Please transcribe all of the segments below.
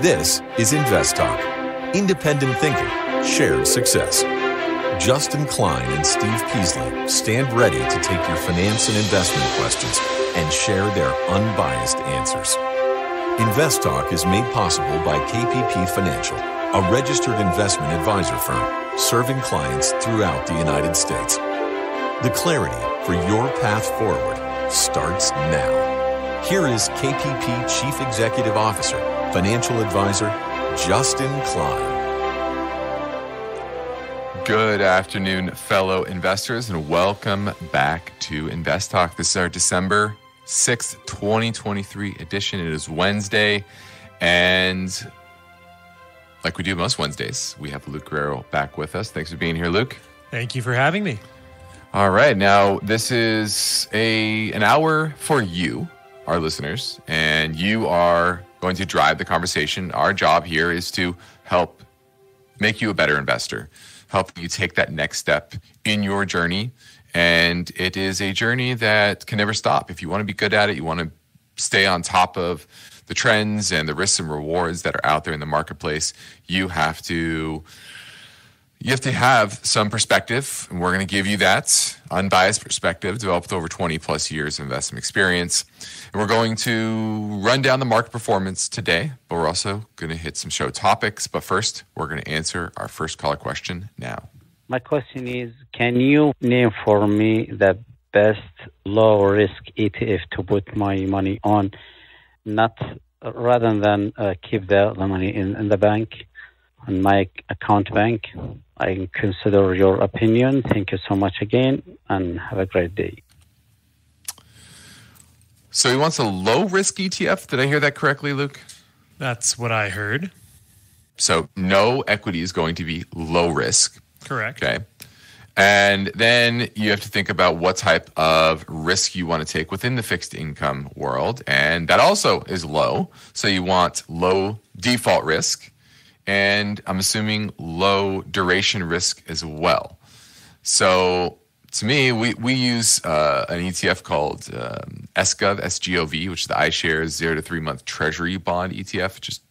This is InvestTalk. Independent thinking, shared success. Justin Klein and Steve Peasley stand ready to take your finance and investment questions and share their unbiased answers. InvestTalk is made possible by KPP Financial, a registered investment advisor firm serving clients throughout the United States. The clarity for your path forward starts now. Here is KPP Chief Executive Officer, Financial Advisor, Justin Klein. Good afternoon, fellow investors, and welcome back to InvestTalk. This is our December 6th, 2023 edition. It is Wednesday, and like we do most Wednesdays, we have Luke Guerrero back with us. Thanks for being here, Luke. Thank you for having me. All right. Now, this is an hour for you, our listeners, and you are going to drive the conversation. Our job here is to help make you a better investor, help you take that next step in your journey. And it is a journey that can never stop. If you want to be good at it, you want to stay on top of the trends and the risks and rewards that are out there in the marketplace, you have to have some perspective, and we're going to give you that unbiased perspective developed over 20 plus years of investment experience. And we're going to run down the market performance today, but we're also going to hit some show topics. But first, we're going to answer our first caller question now. My question is, can you name for me the best low-risk ETF to put my money on, not rather than keep the money in the bank, on my account bank? I consider your opinion. Thank you so much again, and have a great day. So he wants a low-risk ETF. Did I hear that correctly, Luke? That's what I heard. So no equity is going to be low risk. Correct. Okay. And then you have to think about what type of risk you want to take within the fixed income world. And that also is low. So you want low default risk. And I'm assuming low duration risk as well. So to me, we use an ETF called SGOV, SGOV, which is the iShares 0 to 3 month Treasury bond ETF, just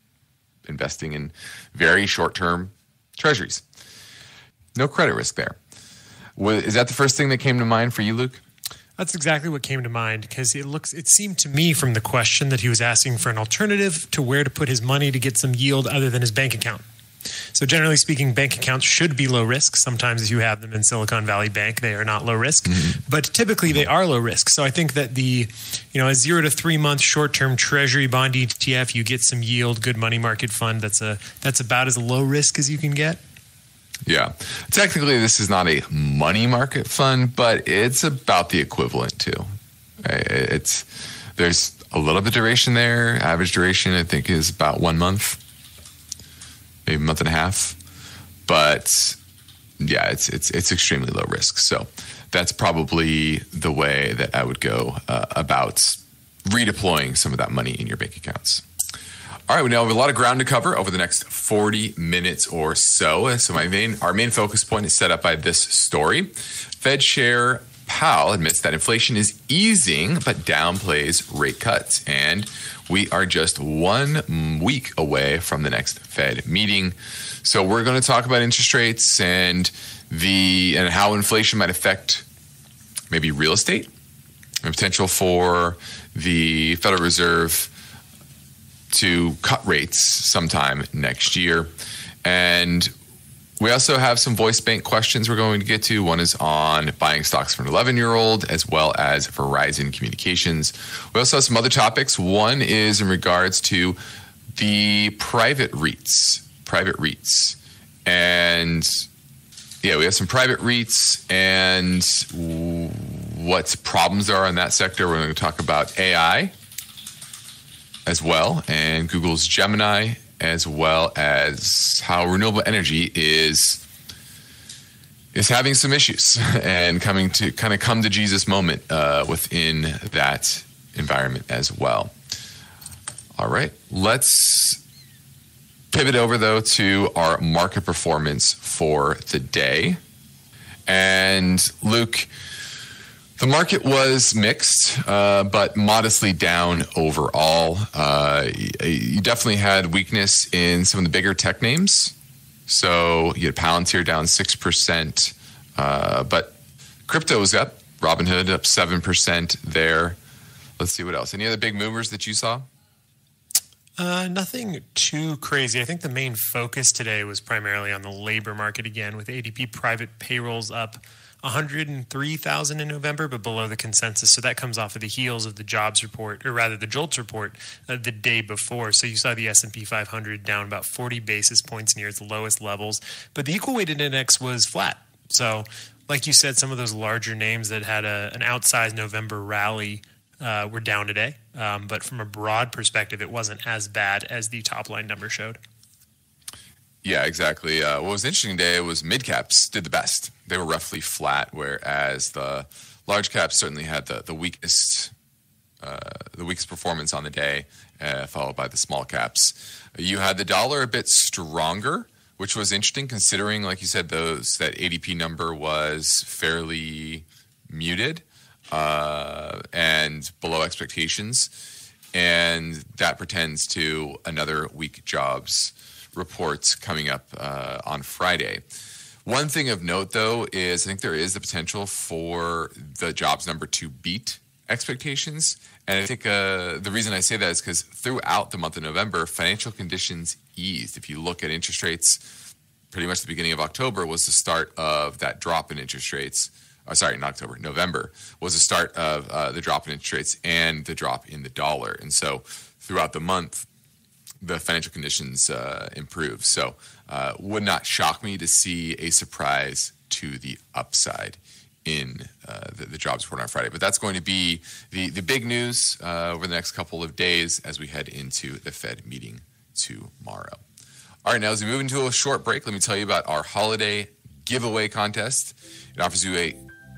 investing in very short-term treasuries. No credit risk there. Is that the first thing that came to mind for you, Luke? That's exactly what came to mind, because it seemed to me from the question that he was asking for an alternative to where to put his money to get some yield other than his bank account. So generally speaking, bank accounts should be low risk. Sometimes if you have them in Silicon Valley Bank, they are not low risk, but typically they are low risk. So I think that a 0 to 3 month short-term treasury bond ETF, you get some yield, good money market fund. That's about as low risk as you can get. Yeah. Technically, this is not a money market fund, but it's about the equivalent too. There's a little bit of duration there. Average duration, I think, is about 1 month, maybe a month and a half. But yeah, it's extremely low risk. So that's probably the way that I would go about redeploying some of that money in your bank accounts. All right, we now have a lot of ground to cover over the next 40 minutes or so. So our main focus point is set up by this story. Fed Chair Powell admits that inflation is easing, but downplays rate cuts. And we are just 1 week away from the next Fed meeting. So we're going to talk about interest rates and how inflation might affect maybe real estate and potential for the Federal Reserve to cut rates sometime next year. And we also have some voice bank questions we're going to get to. One is on buying stocks for an 11-year-old, as well as Verizon Communications. We also have some other topics. One is in regards to the private REITs. And yeah, we have some private REITs and what problems there are in that sector. We're going to talk about AI as well, and Google's Gemini, as well as how renewable energy is having some issues and coming to kind of come to Jesus moment within that environment as well. All right, let's pivot over though to our market performance for the day. And Luke, The market was mixed, but modestly down overall. You definitely had weakness in some of the bigger tech names. So you had Palantir down 6%, but crypto was up. Robinhood up 7% there. Let's see what else. Any other big movers that you saw? Nothing too crazy. I think the main focus today was primarily on the labor market again, with ADP private payrolls up 103,000 in November, but below the consensus. So that comes off of the heels of the jobs report, or rather the JOLTS report, the day before. So you saw the S&P 500 down about 40 basis points near its lowest levels, but the equal weighted index was flat. So like you said, some of those larger names that had an outsized November rally were down today. But from a broad perspective, it wasn't as bad as the top line number showed. Yeah, exactly. What was interesting today was mid caps did the best. They were roughly flat, whereas the large caps certainly had the weakest performance on the day, followed by the small caps. You had the dollar a bit stronger, which was interesting considering, like you said, that ADP number was fairly muted and below expectations, and that pertains to another weak jobs reports coming up on Friday. One thing of note, though, is I think there is the potential for the jobs number to beat expectations. And I think the reason I say that is because throughout the month of November, financial conditions eased. If you look at interest rates, pretty much the beginning of October was the start of that drop in interest rates. November was the start of the drop in interest rates and the drop in the dollar. And so throughout the month, the financial conditions improve. So would not shock me to see a surprise to the upside in the jobs report on Friday. But that's going to be the big news over the next couple of days as we head into the Fed meeting tomorrow. All right, now as we move into a short break, let me tell you about our holiday giveaway contest. It offers you a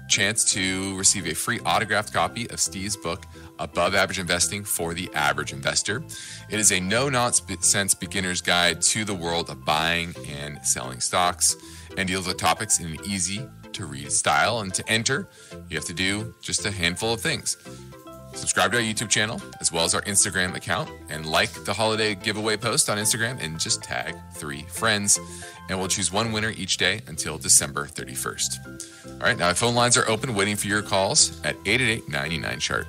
chance to receive a free autographed copy of Steve's book, Above Average Investing for the Average Investor. It is a no-nonsense beginner's guide to the world of buying and selling stocks and deals with topics in an easy-to-read style. And to enter, you have to do just a handful of things. Subscribe to our YouTube channel, as well as our Instagram account, and like the holiday giveaway post on Instagram, and just tag 3 friends. And we'll choose one winner each day until December 31st. All right, now our phone lines are open, waiting for your calls at 888-99-CHART.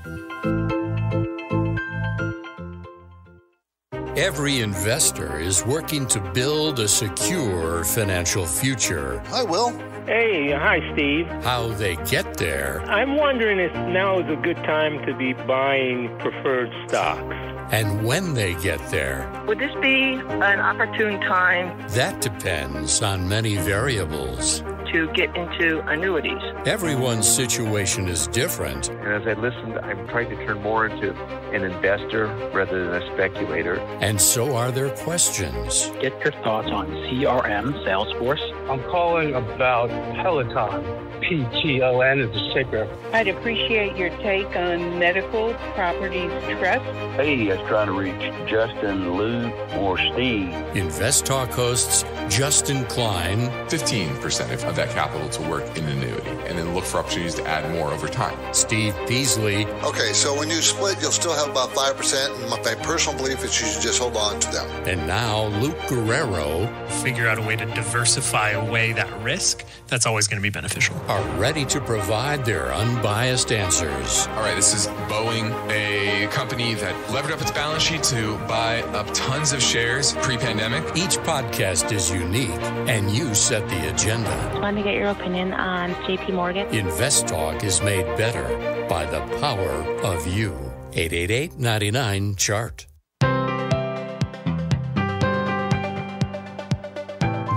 Every investor is working to build a secure financial future. Hi, Will. Hey, hi, Steve. How they get there. I'm wondering if now is a good time to be buying preferred stocks. And when they get there. Would this be an opportune time? That depends on many variables. To get into annuities. Everyone's situation is different. And as I listened, I'm trying to turn more into an investor rather than a speculator. And so are their questions. Get your thoughts on CRM, Salesforce. I'm calling about Peloton. PTON is the ticker. I'd appreciate your take on medical properties trust. Hey, I was trying to reach Justin, Lou, or Steve. InvestTalk hosts Justin Klein. 15% of that capital to work in an annuity, and then look for opportunities to add more over time. Steve Peasley. Okay, so when you split, you'll still have about 5%. And my personal belief is you should just hold on to them. And now Luke Guerrero. Figure out a way to diversify away that risk. That's always going to be beneficial. Are ready to provide their unbiased answers. All right, this is Boeing, a company that levered up its balance sheet to buy up tons of shares pre-pandemic. Each podcast is unique, and you set the agenda. I want to get your opinion on JP Morgan. InvestTalk is made better by the power of you. 888-99-CHART.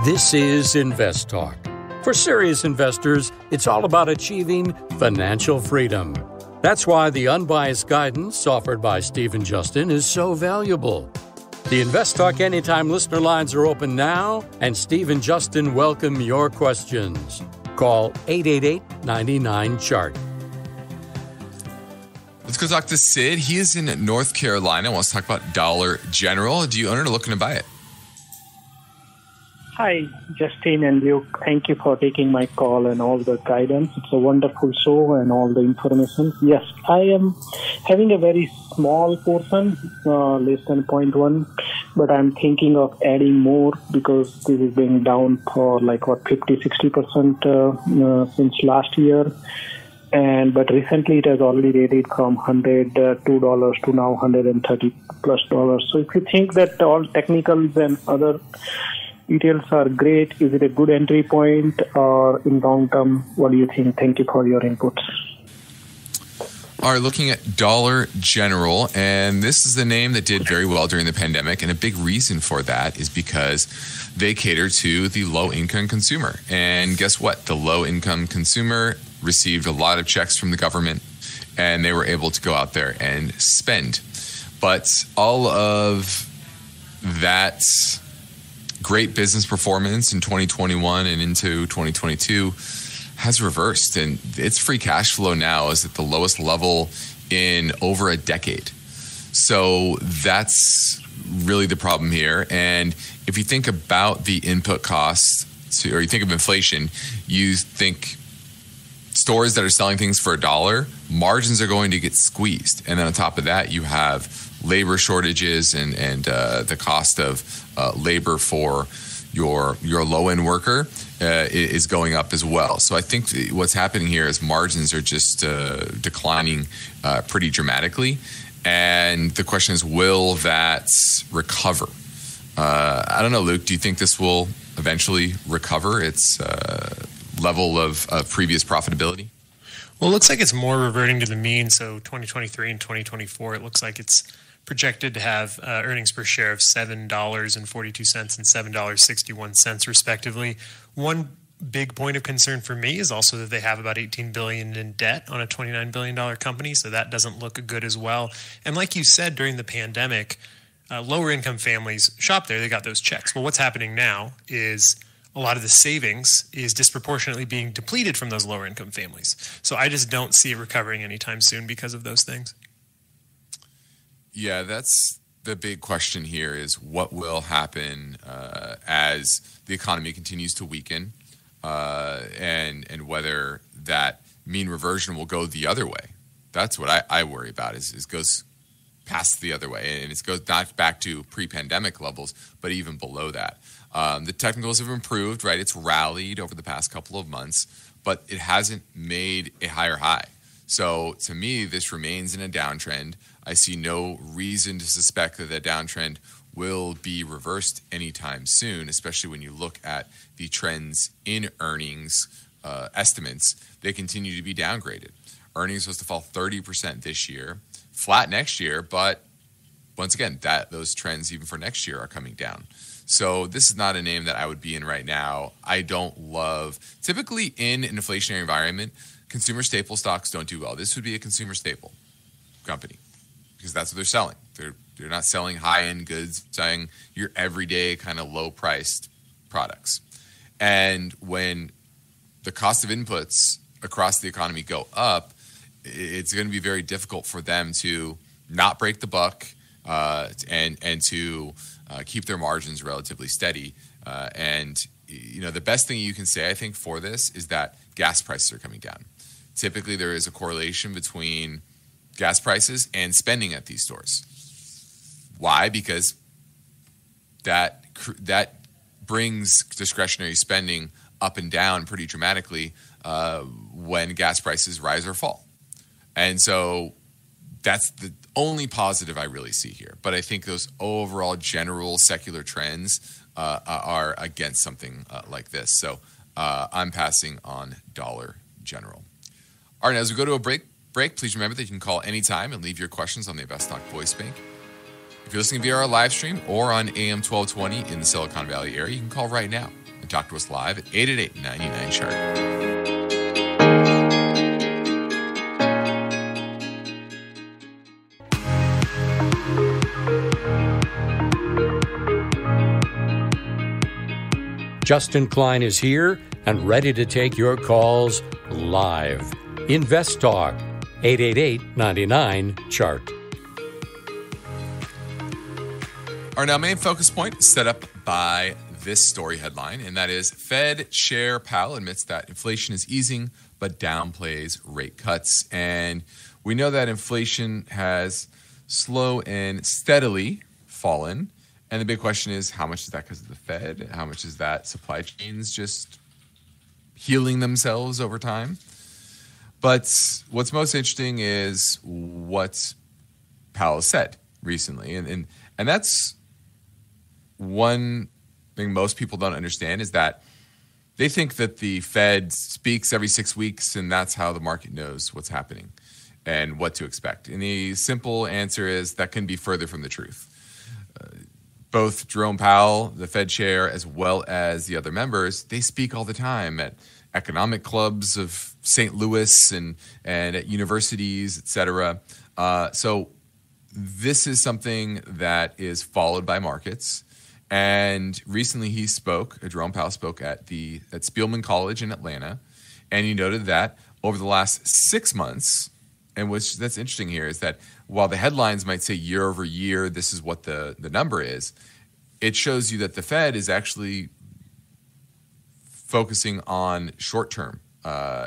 This is InvestTalk. For serious investors, it's all about achieving financial freedom. That's why the unbiased guidance offered by Steve and Justin is so valuable. The InvestTalk Anytime listener lines are open now, and Steve and Justin welcome your questions. Call 888-99-CHART. Let's go talk to Sid. He is in North Carolina. Wants to talk about Dollar General. Do you own it or looking to buy it? Hi, Justin and Luke. Thank you for taking my call and all the guidance. It's a wonderful show and all the information. Yes, I am having a very small portion, less than 0.1, but I'm thinking of adding more because this is being down for 50-60% since last year. But recently it has already rated from $102 to now $130 plus. So if you think that all technicals and other details are great, is it a good entry point or in long term? What do you think? Thank you for your inputs. All right, looking at Dollar General, and this is the name that did very well during the pandemic, and a big reason for that is because they cater to the low-income consumer. And guess what? The low-income consumer received a lot of checks from the government, and they were able to go out there and spend. But all of that great business performance in 2021 and into 2022 has reversed, and its free cash flow now is at the lowest level in over a decade. So that's really the problem here. And if you think about the input costs, or you think of inflation, you think stores that are selling things for $1, margins are going to get squeezed. And then on top of that, you have labor shortages and the cost of labor for your low-end worker is going up as well. So I think what's happening here is margins are just declining pretty dramatically. And the question is, will that recover? I don't know, Luke, do you think this will eventually recover its level of previous profitability? Well, it looks like it's more reverting to the mean. So 2023 and 2024, it looks like it's projected to have earnings per share of $7.42 and $7.61 respectively. One big point of concern for me is also that they have about $18 billion in debt on a $29 billion company, so that doesn't look good as well. And like you said, during the pandemic, lower income families shop there, they got those checks. Well, what's happening now is a lot of the savings is disproportionately being depleted from those lower income families. So I just don't see it recovering anytime soon because of those things. Yeah, that's the big question here, is what will happen as the economy continues to weaken, and whether that mean reversion will go the other way. That's what I worry about, is it goes past the other way, and it goes not back to pre-pandemic levels, but even below that. The technicals have improved, right? It's rallied over the past couple of months, but it hasn't made a higher high. So to me, this remains in a downtrend. I see no reason to suspect that the downtrend will be reversed anytime soon, especially when you look at the trends in earnings estimates. They continue to be downgraded. Earnings are supposed to fall 30% this year, flat next year, but once again, those trends even for next year are coming down. So this is not a name that I would be in right now. I don't love, typically in an inflationary environment, consumer staple stocks don't do well. This would be a consumer staple company because that's what they're selling. They're not selling high-end goods, selling your everyday kind of low-priced products. And when the cost of inputs across the economy go up, it's going to be very difficult for them to not break the buck and to keep their margins relatively steady. And the best thing you can say, I think, for this is that gas prices are coming down. Typically, there is a correlation between gas prices and spending at these stores. Why? Because that brings discretionary spending up and down pretty dramatically when gas prices rise or fall. And so that's the only positive I really see here. But I think those overall general secular trends are against something like this. So I'm passing on Dollar General. All right, as we go to a break, please remember that you can call anytime and leave your questions on the InvestTalk voice bank. If you're listening via our live stream or on AM 1220 in the Silicon Valley area, you can call right now and talk to us live at 888-99-CHART. Justin Klein is here and ready to take your calls live. InvestTalk, 888-99-CHART. Our now main focus point is set up by this story headline, and that is Fed Chair Powell admits that inflation is easing, but downplays rate cuts. And we know that inflation has slow and steadily fallen. And the big question is, how much is that because of the Fed? How much is that supply chains just healing themselves over time? But what's most interesting is what Powell said recently. And that's one thing most people don't understand, is that they think that the Fed speaks every 6 weeks and that's how the market knows what's happening and what to expect. And the simple answer is that can be further from the truth. Both Jerome Powell, the Fed chair, as well as the other members, they speak all the time at economic clubs of St. Louis and at universities, et cetera. So this is something that is followed by markets. And recently Jerome Powell spoke at Spielman College in Atlanta, and he noted that over the last 6 months, and that's interesting here, is that while the headlines might say year over year, this is what the number is, it shows you that the Fed is actually focusing on short-term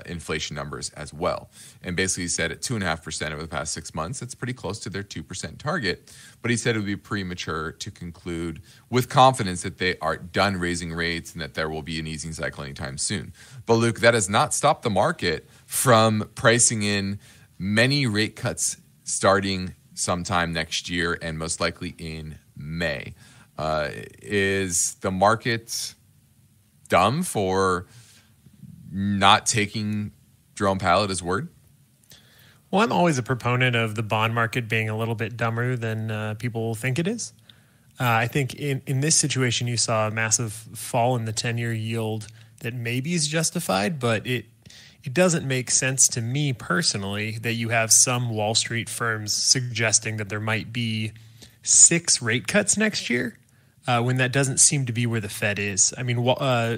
inflation numbers as well. And basically he said at 2.5% over the past 6 months, that's pretty close to their 2% target. But he said it would be premature to conclude with confidence that they are done raising rates and that there will be an easing cycle anytime soon. But Luke, that has not stopped the market from pricing in many rate cuts starting sometime next year and most likely in May. Is the market dumb for not taking Jerome Powell at his word? Well, I'm always a proponent of the bond market being a little bit dumber than people think it is. I think in this situation, you saw a massive fall in the 10-year yield that maybe is justified, but it doesn't make sense to me personally that you have some Wall Street firms suggesting that there might be 6 rate cuts next year when that doesn't seem to be where the Fed is. I mean,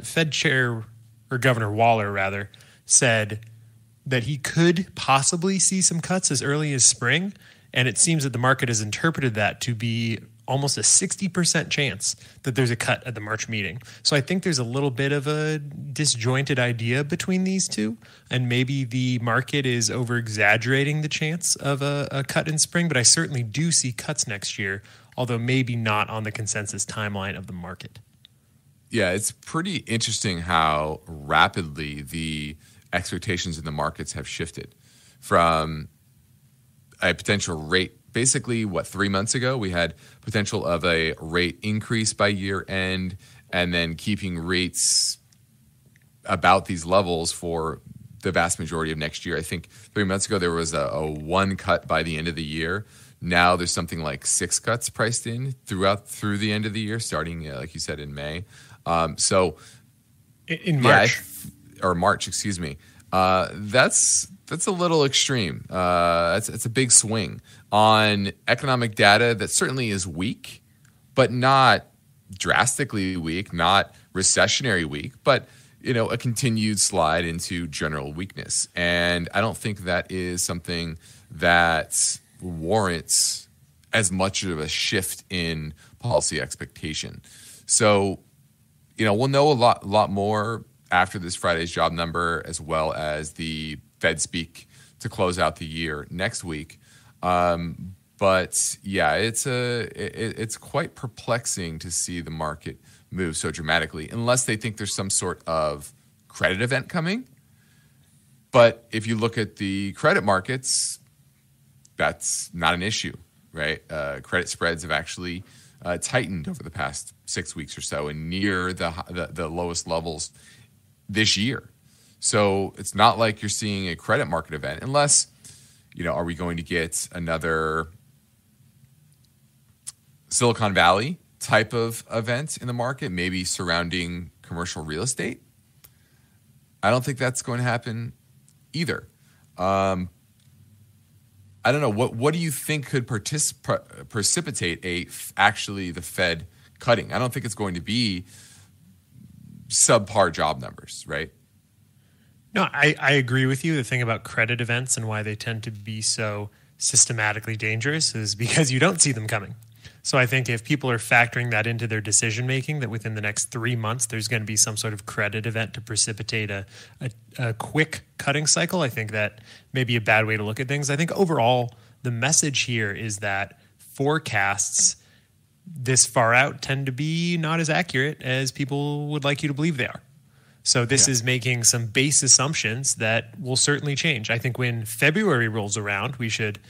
Fed Chair, or Governor Waller rather, said that he could possibly see some cuts as early as spring, and it seems that the market has interpreted that to be almost a 60% chance that there's a cut at the March meeting. So I think there's a little bit of a disjointed idea between these two, and maybe the market is over-exaggerating the chance of a cut in spring, but I certainly do see cuts next year, although maybe not on the consensus timeline of the market. Yeah, it's pretty interesting how rapidly the expectations in the markets have shifted from a potential rate. Basically, 3 months ago, we had potential of a rate increase by year end, and then keeping rates about these levels for the vast majority of next year. I think 3 months ago, there was a 1 cut by the end of the year. Now there's something like 6 cuts priced in through the end of the year, starting, like you said, in May. So in March, March, excuse me. That's a little extreme. It's a big swing on economic data that certainly is weak, but not drastically weak, not recessionary weak, but a continued slide into general weakness. And I don't think that is something that warrants as much of a shift in policy expectation. So, we'll know a lot more after this Friday's job number, as well as the Fed speak to close out the year next week. But yeah, it's quite perplexing to see the market move so dramatically, unless they think there's some sort of credit event coming. But if you look at the credit markets, that's not an issue, right? Credit spreads have actually tightened over the past 6 weeks or so, and near the lowest levels this year. So it's not like you're seeing a credit market event, unless, are we going to get another Silicon Valley type of event in the market, maybe surrounding commercial real estate? I don't think that's going to happen either. I don't know. What do you think could precipitate actually the Fed cutting? I don't think it's going to be subpar job numbers, right? No, I agree with you. The thing about credit events and why they tend to be so systematically dangerous is because you don't see them coming. So I think if people are factoring that into their decision making, that within the next 3 months there's going to be some sort of credit event to precipitate a quick cutting cycle, I think that may be a bad way to look at things. I think overall the message here is that forecasts this far out tend to be not as accurate as people would like you to believe they are. So this is making some base assumptions that will certainly change. I think when February rolls around, we should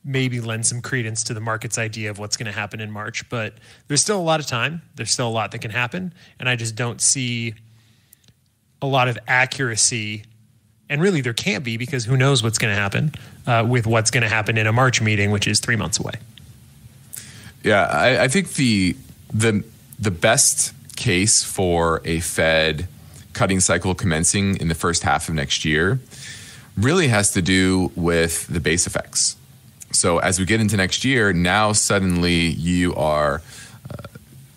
maybe lend some credence to the market's idea of what's going to happen in March. But there's still a lot of time. There's still a lot that can happen. And I just don't see a lot of accuracy. And really there can't be, because who knows what's going to happen with what's going to happen in a March meeting, which is 3 months away. Yeah, I think the best case for a Fed cutting cycle commencing in the first half of next year really has to do with the base effects. So as we get into next year, now suddenly you are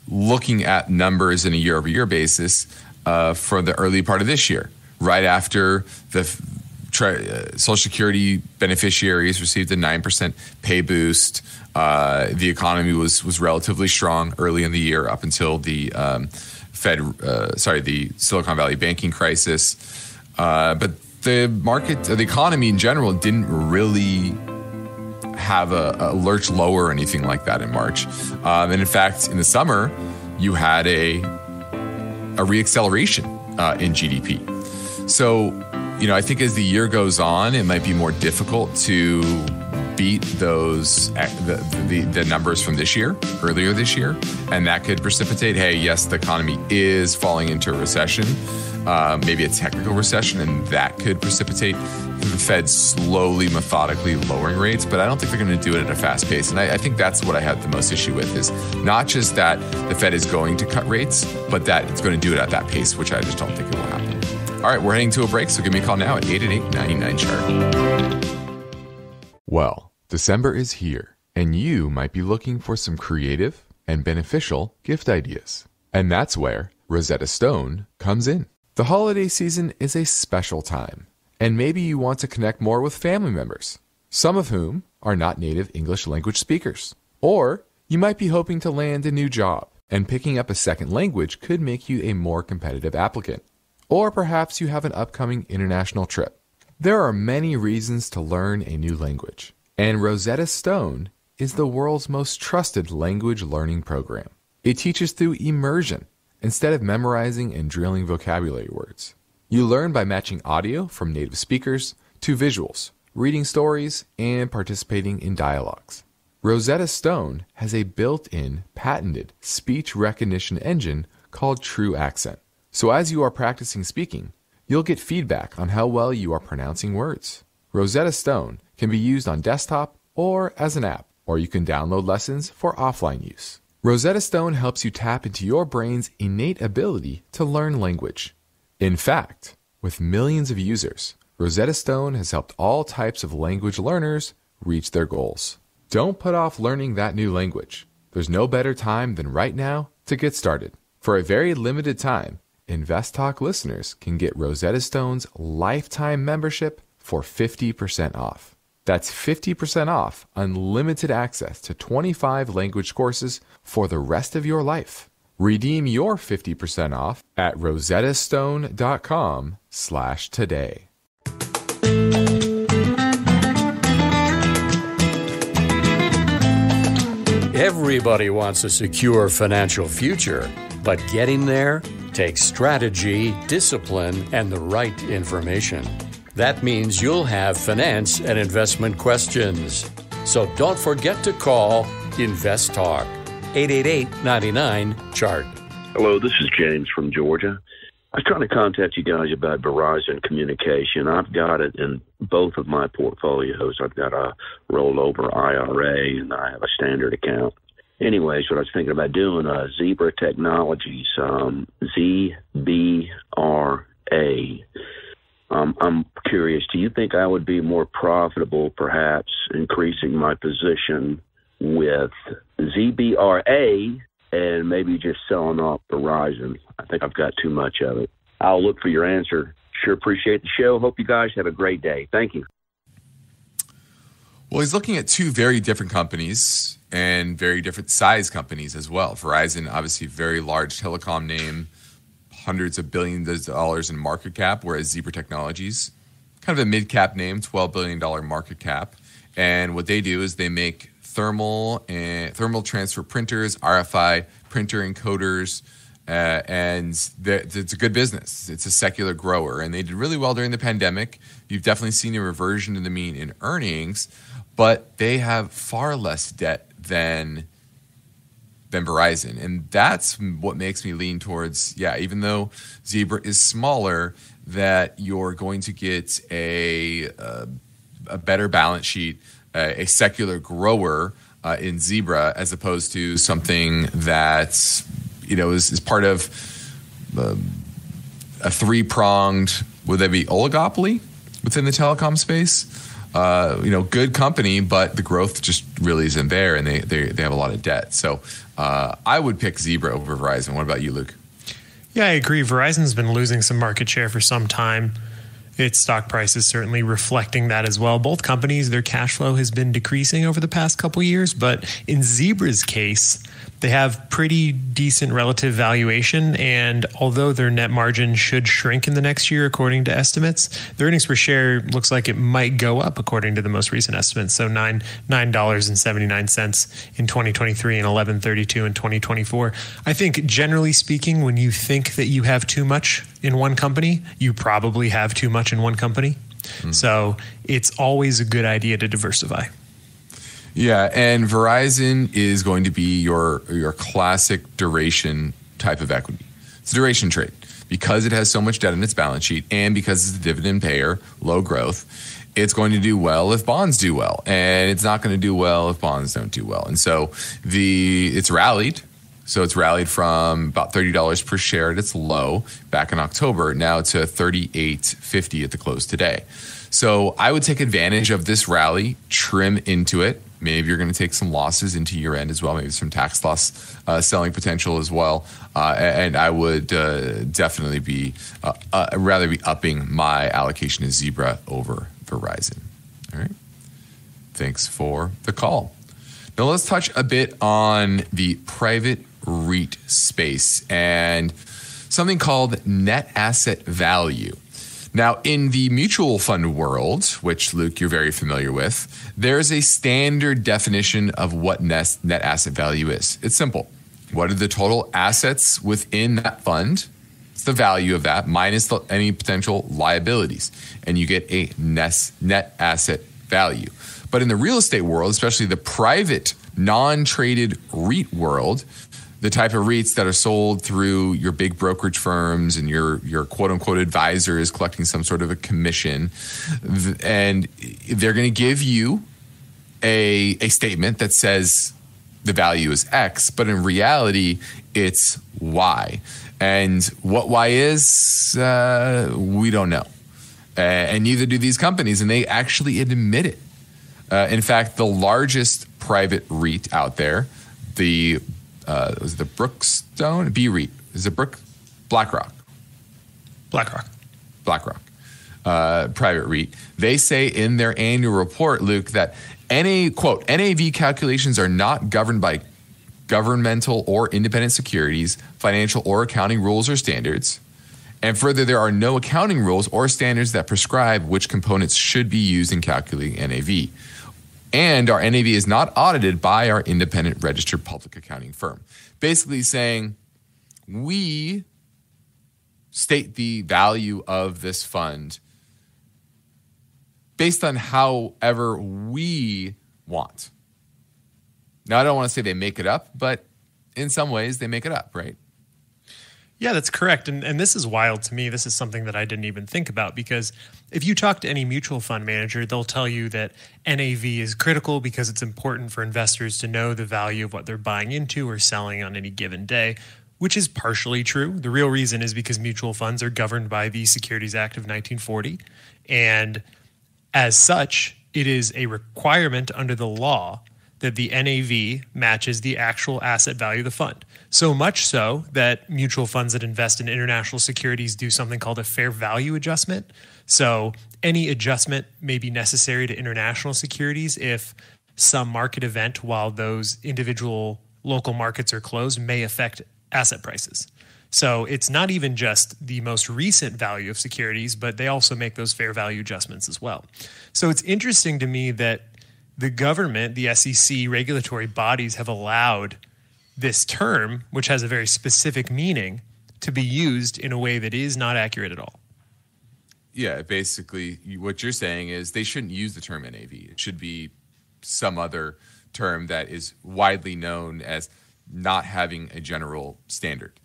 looking at numbers in a year-over-year basis for the early part of this year, right after the Social Security beneficiaries received a 9% pay boost. The economy was relatively strong early in the year up until the the Silicon Valley banking crisis. But the market, the economy in general, didn't really have a lurch lower or anything like that in March. And in fact, in the summer, you had a reacceleration in GDP. So, I think as the year goes on, it might be more difficult to beat those the numbers from this year, earlier this year, and that could precipitate, hey, yes, the economy is falling into a recession, maybe a technical recession, and that could precipitate the Fed slowly, methodically lowering rates, but I don't think they're going to do it at a fast pace. And I think that's what I had the most issue with, is not just that the Fed is going to cut rates, but that it's going to do it at that pace, which I just don't think it will happen. All right, we're heading to a break, so give me a call now at 888-99-CHART. Well, December is here, and you might be looking for some creative and beneficial gift ideas. And that's where Rosetta Stone comes in. The holiday season is a special time, and maybe you want to connect more with family members, some of whom are not native English language speakers. Or you might be hoping to land a new job, and picking up a second language could make you a more competitive applicant. Or perhaps you have an upcoming international trip. There are many reasons to learn a new language, and Rosetta Stone is the world's most trusted language learning program. It teaches through immersion instead of memorizing and drilling vocabulary words. You learn by matching audio from native speakers to visuals, reading stories, and participating in dialogues. Rosetta Stone has a built-in, patented speech recognition engine called True Accent. So as you are practicing speaking, you'll get feedback on how well you are pronouncing words. Rosetta Stone can be used on desktop or as an app, or you can download lessons for offline use. Rosetta Stone helps you tap into your brain's innate ability to learn language. In fact, with millions of users, Rosetta Stone has helped all types of language learners reach their goals. Don't put off learning that new language. There's no better time than right now to get started. For a very limited time, InvestTalk listeners can get Rosetta Stone's lifetime membership for 50% off. That's 50% off unlimited access to 25 language courses for the rest of your life. Redeem your 50% off at rosettastone.com/today. Everybody wants a secure financial future, but getting there takes strategy, discipline, and the right information. That means you'll have finance and investment questions. So don't forget to call InvestTalk, 888-99-CHART. Hello, this is James from Georgia. I was trying to contact you guys about Verizon communication. I've got it in both of my portfolios. I've got a rollover IRA and I have a standard account. Anyways, what I was thinking about doing, Zebra Technologies, ZBRA. I'm curious, do you think I would be more profitable, perhaps, increasing my position with ZBRA and maybe just selling off Verizon? I think I've got too much of it. I'll look for your answer. Sure appreciate the show. Hope you guys have a great day. Thank you. Well, he's looking at two very different companies and very different size companies as well. Verizon, obviously very large telecom name, hundreds of billions of dollars in market cap, whereas Zebra Technologies, kind of a mid-cap name, $12 billion market cap. And what they do is they make thermal transfer printers, RFI printer encoders, and it's a good business. It's a secular grower, and they did really well during the pandemic. You've definitely seen a reversion to the mean in earnings, but they have far less debt than Verizon, and that's what makes me lean towards, even though Zebra is smaller, that you're going to get a better balance sheet, a secular grower in Zebra, as opposed to something that's is part of a three-pronged, would that be oligopoly within the telecom space? Good company, but the growth just really isn't there, and they have a lot of debt. So I would pick Zebra over Verizon. What about you, Luke? Yeah, I agree. Verizon's been losing some market share for some time. Its stock price is certainly reflecting that as well. Both companies, their cash flow has been decreasing over the past couple of years, but in Zebra's case, they have pretty decent relative valuation, and although their net margin should shrink in the next year according to estimates, their earnings per share looks like it might go up according to the most recent estimates. So $9.79 in 2023 and $11.32 in 2024. I think generally speaking, when you think that you have too much in one company, you probably have too much in one company. So it's always a good idea to diversify. Yeah, and Verizon is going to be your classic duration type of equity. It's a duration trade because it has so much debt in its balance sheet, and because it's a dividend payer, low growth. It's going to do well if bonds do well, and it's not going to do well if bonds don't do well. And so it's rallied. So it's rallied from about $30 per share at its low back in October, now to $38.50 at the close today. So I would take advantage of this rally, trim into it. Maybe you're going to take some losses into year end as well, maybe some tax loss selling potential as well. And I would definitely be rather be upping my allocation to Zebra over Verizon. All right. Thanks for the call. Now let's touch a bit on the private REIT space and something called net asset value. Now, in the mutual fund world, which, Luke, you're very familiar with, there's a standard definition of what net asset value is. It's simple. What are the total assets within that fund? It's the value of that minus any potential liabilities, and you get a net asset value. But in the real estate world, especially the private non-traded REIT world, the type of REITs that are sold through your big brokerage firms and your quote-unquote advisor is collecting some sort of a commission, and they're going to give you a statement that says the value is X, but in reality, it's Y. And what Y is, we don't know. And neither do these companies, and they actually admit it. In fact, the largest private REIT out there, was the Brookstone B-REIT. Is it BlackRock. Private REIT. They say in their annual report, Luke, that NAV calculations are not governed by governmental or independent securities, financial or accounting rules or standards. And further, there are no accounting rules or standards that prescribe which components should be used in calculating NAV. And our NAV is not audited by our independent registered public accounting firm. Basically saying, we state the value of this fund based on however we want. Now, I don't want to say they make it up, but in some ways they make it up, right? Yeah, that's correct. And this is wild to me. This is something that I didn't even think about, because if you talk to any mutual fund manager, they'll tell you that NAV is critical because it's important for investors to know the value of what they're buying into or selling on any given day, which is partially true. The real reason is because mutual funds are governed by the Securities Act of 1940. And as such, it is a requirement under the law that the NAV matches the actual asset value of the fund. So much so that mutual funds that invest in international securities do something called a fair value adjustment. So any adjustment may be necessary to international securities if some market event while those individual local markets are closed may affect asset prices. So it's not even just the most recent value of securities, but they also make those fair value adjustments as well. So it's interesting to me that the government, the SEC, regulatory bodies have allowed this term, which has a very specific meaning, to be used in a way that is not accurate at all. Yeah, basically what you're saying is they shouldn't use the term NAV. It should be some other term that is widely known as not having a general standard.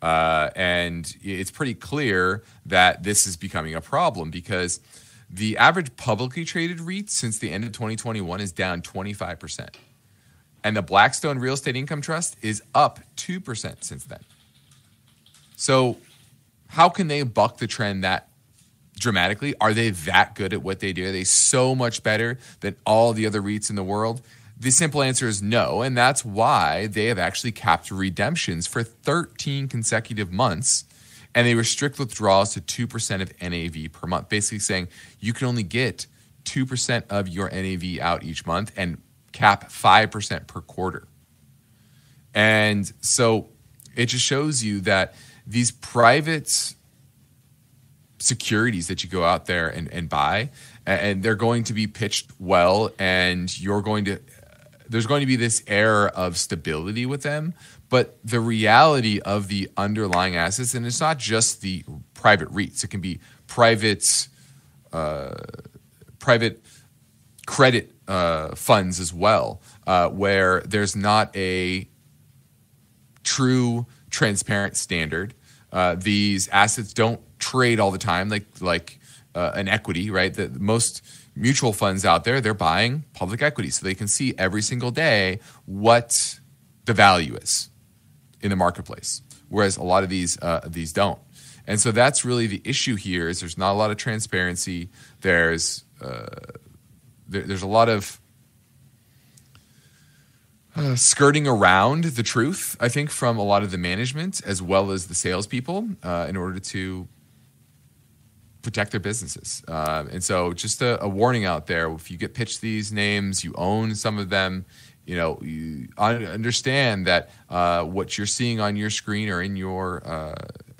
And it's pretty clear that this is becoming a problem because the average publicly traded REIT since the end of 2021 is down 25%. And the Blackstone Real Estate Income Trust is up 2% since then. So how can they buck the trend that dramatically? Are they that good at what they do? Are they so much better than all the other REITs in the world? The simple answer is no, and that's why they have actually capped redemptions for 13 consecutive months, and they restrict withdrawals to 2% of NAV per month, basically saying you can only get 2% of your NAV out each month and cap 5% per quarter. And so it just shows you that these private securities that you go out there and buy, and they're going to be pitched well, and there's going to be this air of stability with them. But the reality of the underlying assets, and it's not just the private REITs, it can be private credit funds as well, where there's not a true transparent standard. These assets don't trade all the time like an equity, right? The most mutual funds out there, they're buying public equity so they can see every single day what the value is in the marketplace, whereas a lot of these don't. And so that's really the issue here is there's not a lot of transparency. There's a lot of skirting around the truth, I think, from a lot of the management as well as the salespeople in order to protect their businesses. And so just a warning out there, if you get pitched these names, you own some of them, you understand that what you're seeing on your screen or in your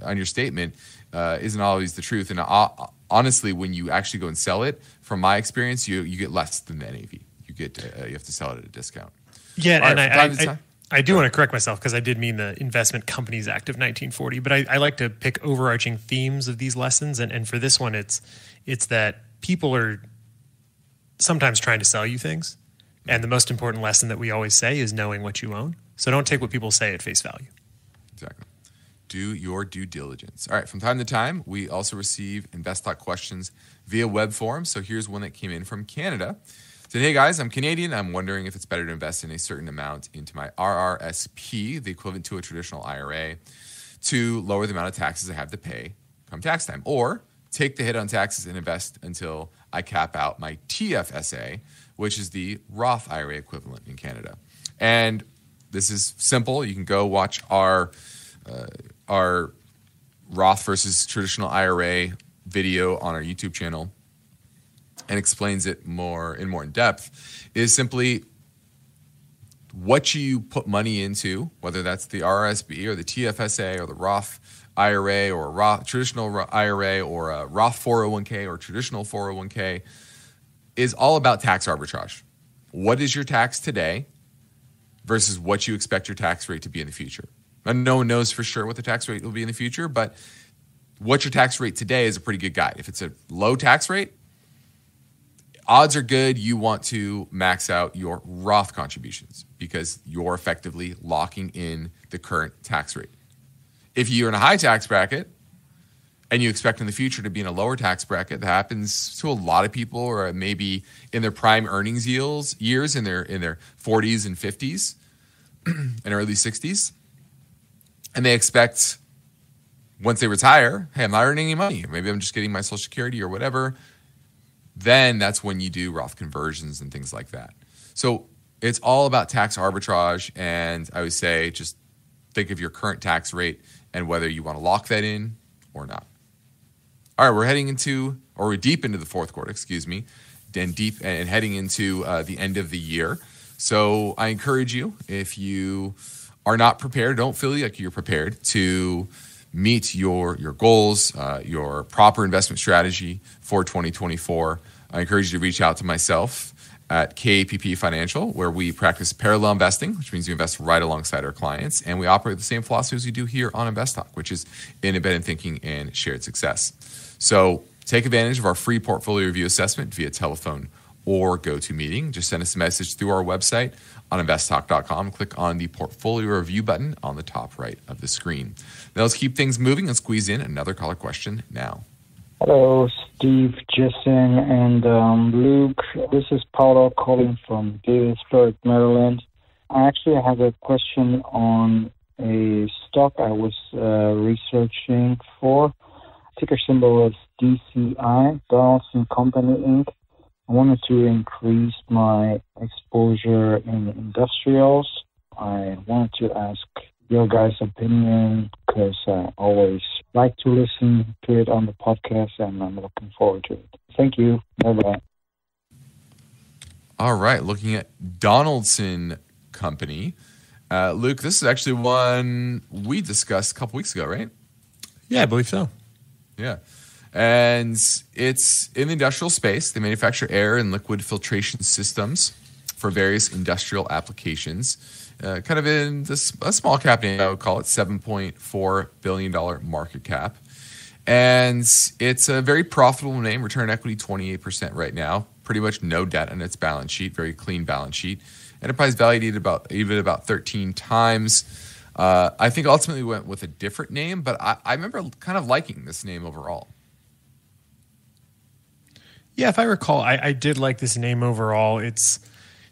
on your statement isn't always the truth. And honestly, when you actually go and sell it, from my experience, you get less than the NAV. You have to sell it at a discount. Yeah, right, and I do want to correct myself because I did mean the Investment Companies Act of 1940, but I like to pick overarching themes of these lessons. And for this one, it's that people are sometimes trying to sell you things. And the most important lesson that we always say is knowing what you own. So don't take what people say at face value. Exactly. Do your due diligence. All right. From time to time, we also receive InvestTalk questions via web form. So here's one that came in from Canada. Said, hey guys, I'm Canadian. I'm wondering if it's better to invest in a certain amount into my RRSP, the equivalent to a traditional IRA, to lower the amount of taxes I have to pay come tax time, or take the hit on taxes and invest until I cap out my TFSA, which is the Roth IRA equivalent in Canada. And this is simple. You can go watch our Roth versus traditional IRA video on our YouTube channel, and explains it more in depth, is simply what you put money into, whether that's the RRSP or the TFSA or the Roth IRA or a Roth traditional IRA or a Roth 401k or traditional 401k, is all about tax arbitrage. What is your tax today versus what you expect your tax rate to be in the future? And no one knows for sure what the tax rate will be in the future, but what your tax rate today is a pretty good guide. If it's a low tax rate, odds are good you want to max out your Roth contributions because you're effectively locking in the current tax rate. If you're in a high tax bracket and you expect in the future to be in a lower tax bracket, that happens to a lot of people, or maybe in their prime earnings years in their 40s and 50s and early 60s, and they expect once they retire, hey, I'm not earning any money, or maybe I'm just getting my Social Security or whatever, then that's when you do Roth conversions and things like that. So it's all about tax arbitrage. And I would say just think of your current tax rate and whether you want to lock that in or not. All right, we're deep into the fourth quarter, and heading into the end of the year. So I encourage you, if you are not prepared, don't feel like you're prepared to meet your goals, your proper investment strategy for 2024, I encourage you to reach out to myself at KAPP Financial, where we practice parallel investing, which means we invest right alongside our clients, and we operate the same philosophy as we do here on InvestTalk, which is independent thinking and shared success. So take advantage of our free portfolio review assessment via telephone or GoToMeeting. Just send us a message through our website on investtalk.com. Click on the portfolio review button on the top right of the screen. Now let's keep things moving and squeeze in another caller question now. Hello, Steve, Jason, and Luke. This is Powell calling from Davisburg, Maryland. I actually have a question on a stock I was researching for. Ticker symbol is DCI, Donaldson Company, Inc. I wanted to increase my exposure in industrials. I wanted to ask your guys' opinion because I always like to listen to it on the podcast, and I'm looking forward to it. Thank you. Bye-bye. All right, looking at Donaldson Company. Luke, this is actually one we discussed a couple weeks ago, right? Yeah, I believe so. Yeah. And it's in the industrial space. They manufacture air and liquid filtration systems for various industrial applications. Kind of in a small cap name, I would call it $7.4 billion market cap. And it's a very profitable name, return on equity 28% right now. Pretty much no debt on its balance sheet, very clean balance sheet. Enterprise value even about 13 times. I think ultimately we went with a different name, but I remember kind of liking this name overall. Yeah, if I recall, I did like this name overall. Its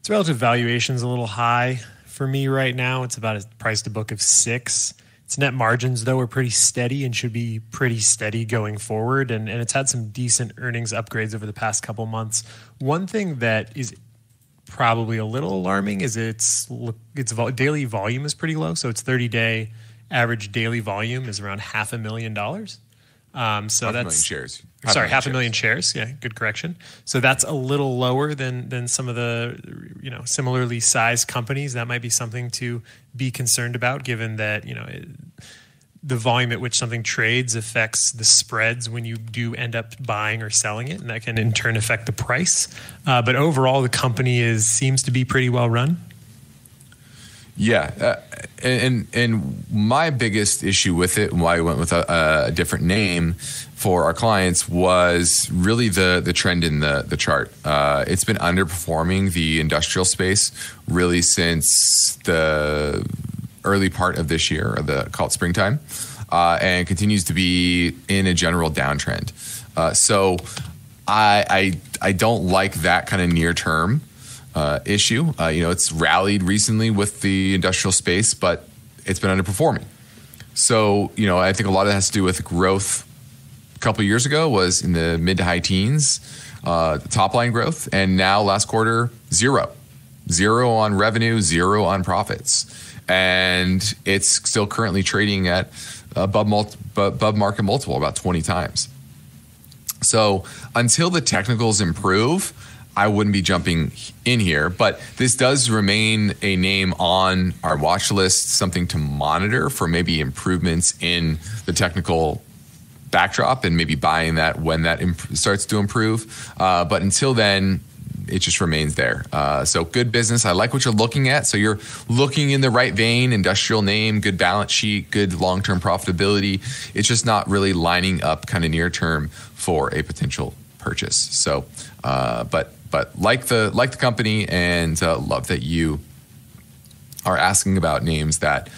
relative valuation is a little high for me right now. It's about a price to book of 6. Its net margins, though, are pretty steady and should be pretty steady going forward. And it's had some decent earnings upgrades over the past couple months. One thing that is probably a little alarming is its daily volume is pretty low. So its 30-day average daily volume is around $500,000. So that's shares. Sorry, 500,000 shares. Yeah, good correction. So that's a little lower than some of the similarly sized companies. That might be something to be concerned about, given that the volume at which something trades affects the spreads when you do end up buying or selling it, and that can in turn affect the price. But overall, the company seems to be pretty well run. Yeah, and my biggest issue with it, and why we went with a different name for our clients, was really the trend in the chart. It's been underperforming the industrial space really since the early part of this year, or call it springtime, and continues to be in a general downtrend. So I don't like that kind of near term issue. It's rallied recently with the industrial space, but it's been underperforming. So, I think a lot of that has to do with growth. A couple of years ago was in the mid to high teens, top line growth, and now last quarter, zero on revenue, 0 on profits. And it's still currently trading at above market multiple, about 20 times. So until the technicals improve, I wouldn't be jumping in here, but this does remain a name on our watch list, something to monitor for maybe improvements in the technical backdrop, and maybe buying that when that starts to improve. But until then, it just remains there. So good business. I like what you're looking at. So you're looking in the right vein, industrial name, good balance sheet, good long-term profitability. It's just not really lining up kind of near term for a potential purchase. So, but like the company, and love that you are asking about names that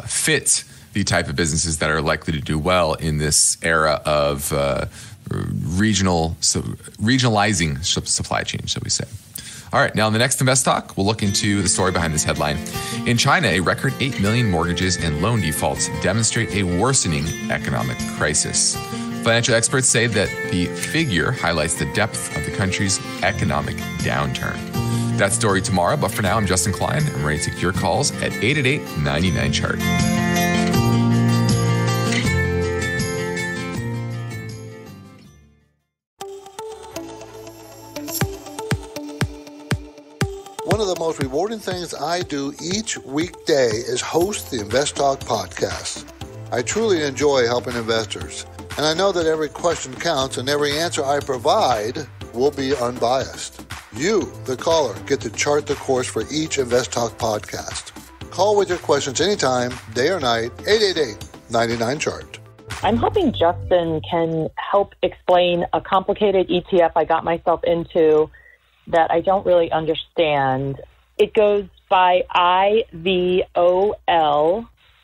fit the type of businesses that are likely to do well in this era of regionalizing supply chain, shall we say. All right, now in the next Invest Talk, we'll look into the story behind this headline. In China, a record 8 million mortgages and loan defaults demonstrate a worsening economic crisis. Financial experts say that the figure highlights the depth of the country's economic downturn. that story tomorrow. But for now, I'm Justin Klein. I'm ready to take your calls at 888-99-CHART. One of the most rewarding things I do each weekday is host the InvestTalk podcast. I truly enjoy helping investors, and I know that every question counts and every answer I provide will be unbiased. You, the caller, get to chart the course for each InvestTalk podcast. Call with your questions anytime, day or night, 888-99-CHART. I'm hoping Justin can help explain a complicated ETF I got myself into that I don't really understand. It goes by IVOL,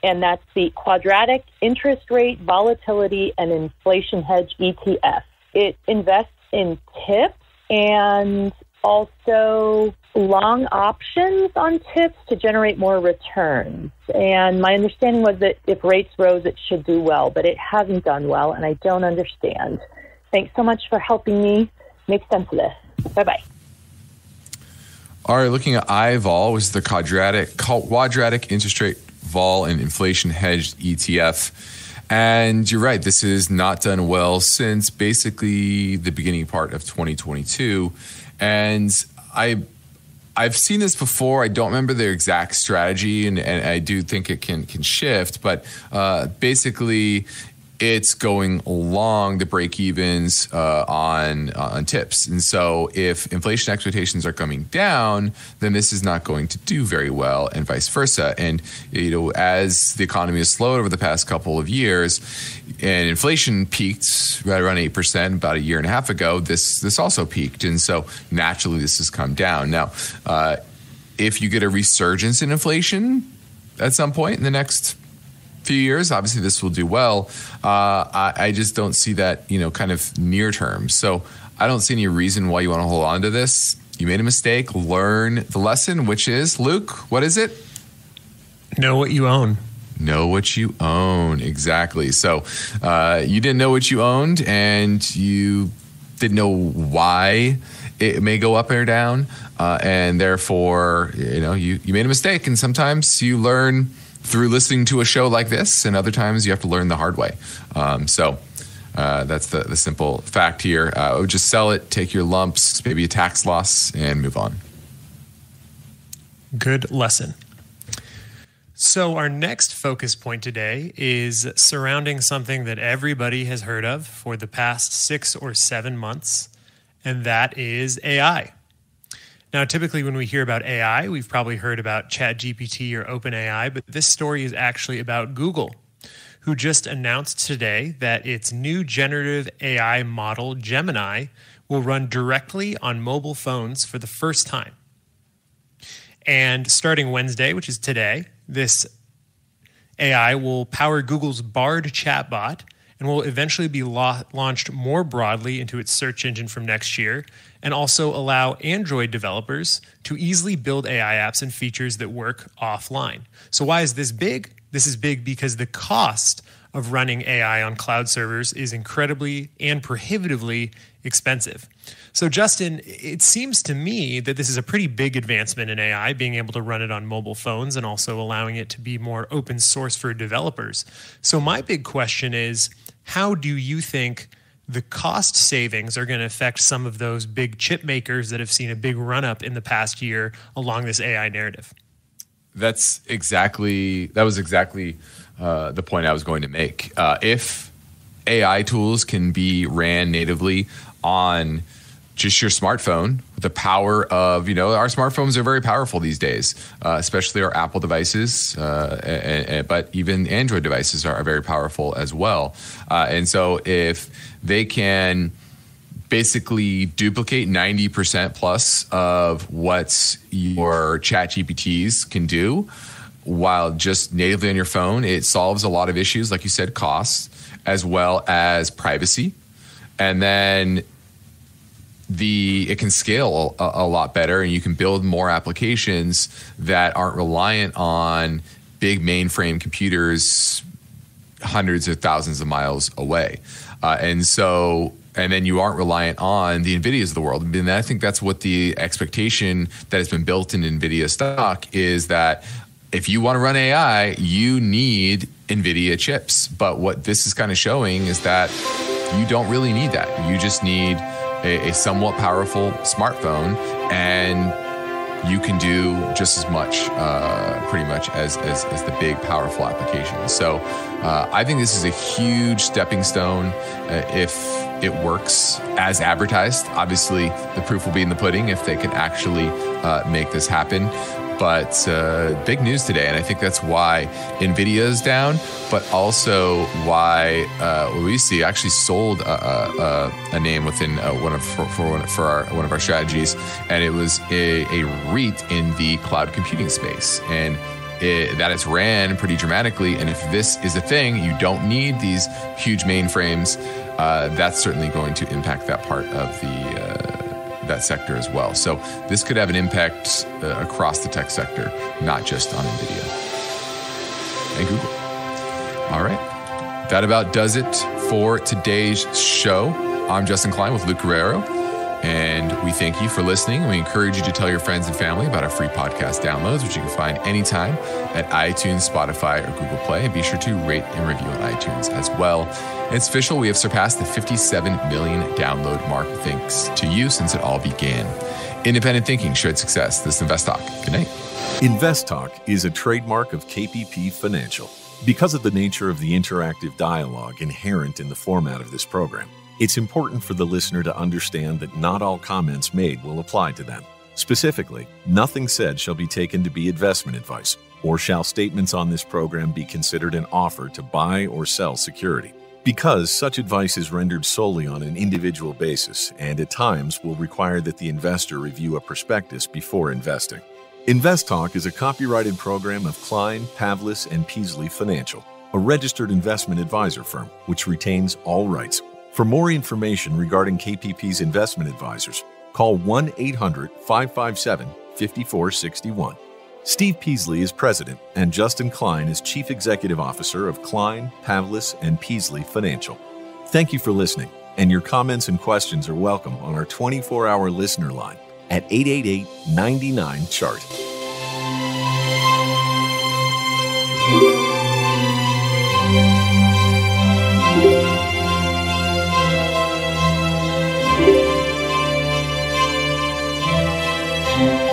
and that's the Quadratic Interest Rate, Volatility, and Inflation Hedge ETF. It invests in TIPS and also long options on TIPS to generate more returns. And my understanding was that if rates rose, it should do well, but it hasn't done well, and I don't understand. Thanks so much for helping me make sense of this. Bye-bye. All right, looking at IVOL, which is the Quadratic Interest Rate Vol and Inflation Hedged ETF. And you're right, this has not done well since basically the beginning part of 2022. And I've seen this before. I don't remember their exact strategy, and I do think it can shift. But basically, it's going along the break-evens on tips. And so if inflation expectations are coming down, then this is not going to do very well, and vice versa. And, as the economy has slowed over the past couple of years, and inflation peaked right around 8% about a year and a half ago, this also peaked. And so naturally, this has come down. Now, if you get a resurgence in inflation at some point in the next few years, obviously this will do well. I just don't see that, kind of near term. So I don't see any reason why you want to hold on to this. You made a mistake. Learn the lesson, which is, Luke, what is it? Know what you own. Know what you own. Exactly. So you didn't know what you owned, and you didn't know why it may go up or down. And therefore, you made a mistake. And sometimes you learn through listening to a show like this, and other times you have to learn the hard way. So that's the simple fact here. Just sell it, take your lumps, maybe a tax loss, and move on. Good lesson. So our next focus point today is surrounding something that everybody has heard of for the past 6 or 7 months, and that is AI. Now, typically when we hear about AI, we've probably heard about ChatGPT or OpenAI, but this story is actually about Google, who just announced today that its new generative AI model, Gemini, will run directly on mobile phones for the first time. And starting Wednesday, which is today, this AI will power Google's Bard chatbot and will eventually be launched more broadly into its search engine from next year, and also allow Android developers to easily build AI apps and features that work offline. So why is this big? This is big because the cost of running AI on cloud servers is incredibly and prohibitively expensive. So Justin, it seems to me that this is a pretty big advancement in AI, being able to run it on mobile phones and also allowing it to be more open source for developers. So my big question is, how do you think the cost savings are going to affect some of those big chip makers that have seen a big run up in the past year along this AI narrative? That was exactly the point I was going to make. If AI tools can be ran natively on just your smartphone, the power of, our smartphones are very powerful these days, especially our Apple devices, but even Android devices are very powerful as well. And so if they can basically duplicate 90% plus of what your ChatGPTs can do while just natively on your phone, it solves a lot of issues, like you said, costs, as well as privacy. And then it can scale a lot better, and you can build more applications that aren't reliant on big mainframe computers hundreds of thousands of miles away. And so And then you aren't reliant on the NVIDIAs of the world. And I think that's what the expectation that has been built in NVIDIA stock is, that if you want to run AI, you need NVIDIA chips. But what this is kind of showing is that you don't really need that. You just need a somewhat powerful smartphone, and you can do just as much, pretty much, as the big, powerful applications. So I think this is a huge stepping stone if it works as advertised. Obviously, the proof will be in the pudding if they can actually make this happen. But big news today, and I think that's why NVIDIA is down, but also why we see actually sold a name within one of our strategies, and it was a REIT in the cloud computing space, and that has ran pretty dramatically. And if this is a thing, you don't need these huge mainframes. That's certainly going to impact that part of that sector as well. So this could have an impact across the tech sector, not just on NVIDIA and Google. All right. That about does it for today's show. I'm Justin Klein with Luke Guerrero, and we thank you for listening. We encourage you to tell your friends and family about our free podcast downloads, which you can find anytime at iTunes, Spotify, or Google Play. And be sure to rate and review on iTunes as well. It's official. We have surpassed the 57 million download mark thanks to you since it all began. Independent thinking, shared success. This is InvestTalk. Good night. InvestTalk is a trademark of KPP Financial. Because of the nature of the interactive dialogue inherent in the format of this program, it's important for the listener to understand that not all comments made will apply to them. Specifically, nothing said shall be taken to be investment advice, or shall statements on this program be considered an offer to buy or sell security. Because such advice is rendered solely on an individual basis and at times will require that the investor review a prospectus before investing. InvestTalk is a copyrighted program of Klein, Pavlis, and Peasley Financial, a registered investment advisor firm which retains all rights. For more information regarding KPP's investment advisors, call 1-800-557-5461. Steve Peasley is president, and Justin Klein is chief executive officer of Klein, Pavlis, and Peasley Financial. Thank you for listening, and your comments and questions are welcome on our 24-hour listener line at 888-99-CHART.